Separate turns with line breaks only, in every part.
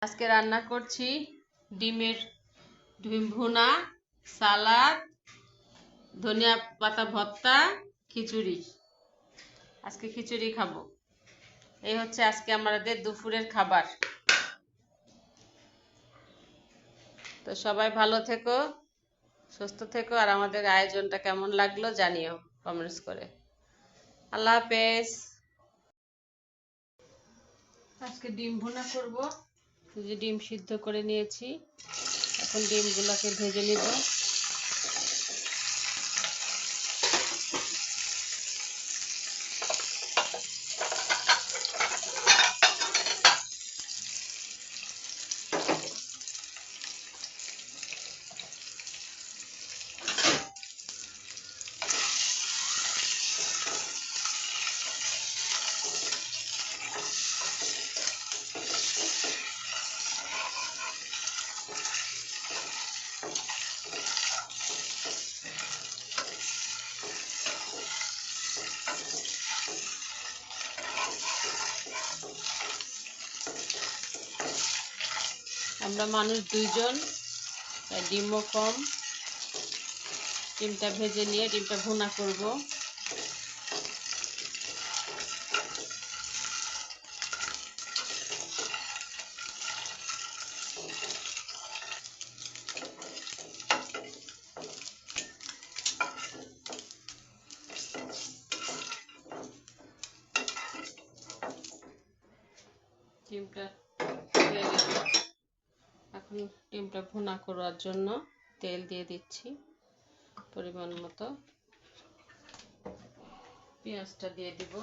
আজকে রান্না করছি ডিমের ডিম ভুনা, সালাদ, ধনিয়া পাতা ভর্তা, খিচুড়ি। আজকে খিচুড়ি খাবো। এই হচ্ছে আজকে আমাদের দুপুরের খাবার। তো সবাই ভালো থেকো, সুস্থ থেকো, আর আমাদের আয়োজনটা কেমন লাগলো জানিও কমেন্টস করে। আল্লাহ হাফেজ। আজকে ডিম ভুনা করব। যে ডিম সিদ্ধ করে নিয়েছি, এখন ডিমগুলোকে ভেজে নিব। আমরা মানুষ দুইজন, তাই ডিমও কম। ডিমটা ভেজে নিয়ে ডিমটা ভুনা করব। ডিমটা হয়ে গেল। এখন ডিমটা ভুনা করার জন্য তেল দিয়ে দিচ্ছি পরিমাণ মতো। পেঁয়াজটা দিয়ে দিব।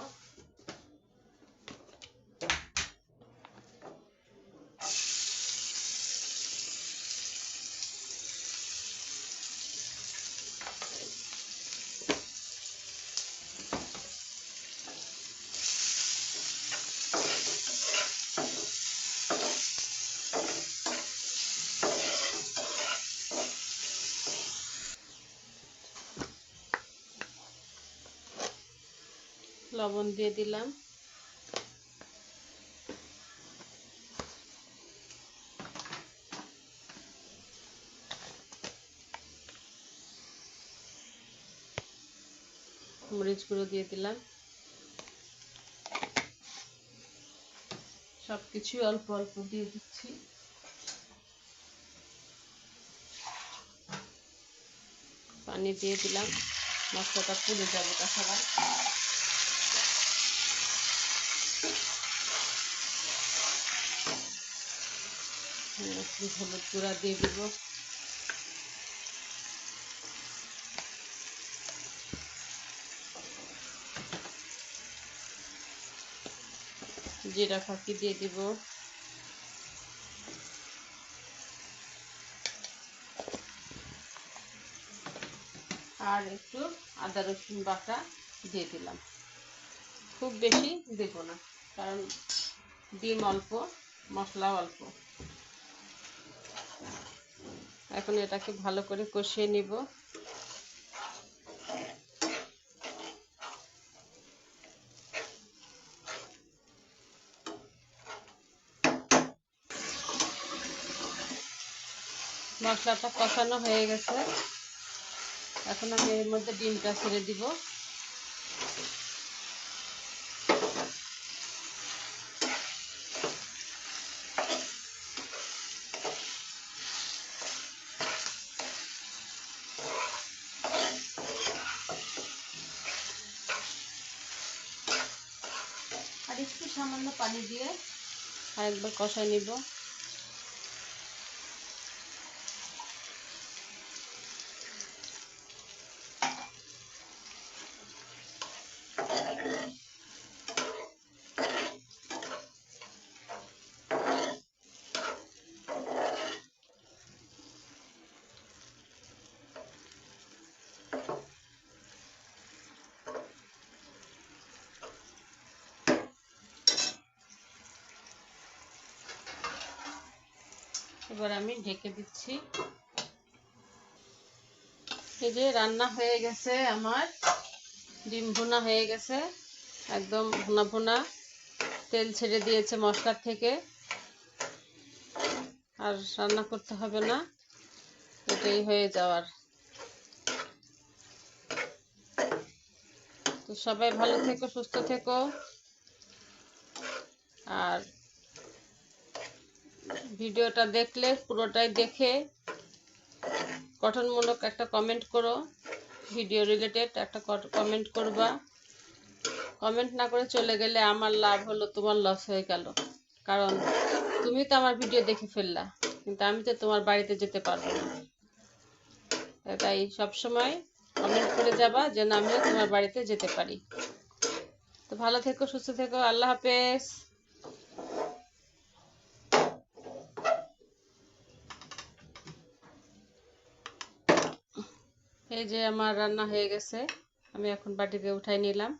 লবণ দিয়ে দিলাম। মরিচ গুঁড়ো দিয়ে দিলাম। সবকিছু অল্প অল্প দিয়ে দিচ্ছি। পানি দিয়ে দিলাম, মশলাটা পুড়ে যাবে তাছাড়া। হলুদ গুঁড়া দিয়ে দিব। জিরা ফাঁকি দিয়ে দিব। আর একটু আদা রসুন বাটা দিয়ে দিলাম। খুব বেশি দেব না, কারণ ডিম অল্প, মশলা অল্প। এখন এটাকে ভালো করে কষিয়ে নিব। মশলাটা কষানো হয়ে গেছে। এখন আমি এর মধ্যে ডিমটা ছেড়ে দিব। আর একটু সামান্য পানি দিয়ে আরেকবার কষাই নিব। এবার আমি ঢেকে দিচ্ছি। এই যে রান্না হয়ে গেছে আমার, ডিম ভুনা হয়ে গেছে, একদম ভুনা ভুনা, তেল ছেড়ে দিয়েছে মশলার থেকে। আর রান্না করতে হবে না, এটাই হয়ে যাওয়ার। তো সবাই ভালো থেকো, সুস্থ থেকো, আর ভিডিওটা দেখলে পুরোটাই দেখে গঠনমূলক একটা কমেন্ট করো, ভিডিও রিলেটেড একটা কমেন্ট করবা। কমেন্ট না করে চলে গেলে আমার লাভ হলো, তোমার লস হয়ে গেল। কারণ তুমি তো আমার ভিডিও দেখে ফেললা, কিন্তু আমি তো তোমার বাড়িতে যেতে পারবো না। তাই সবসময় কমেন্ট করে যাবা যেন আমিও তোমার বাড়িতে যেতে পারি। তো ভালো থেকো, সুস্থ থেকো, আল্লাহ হাফেজ। এই যে আমার রান্না হয়ে গেছে, আমি এখন বাটিতে উঠাই নিলাম।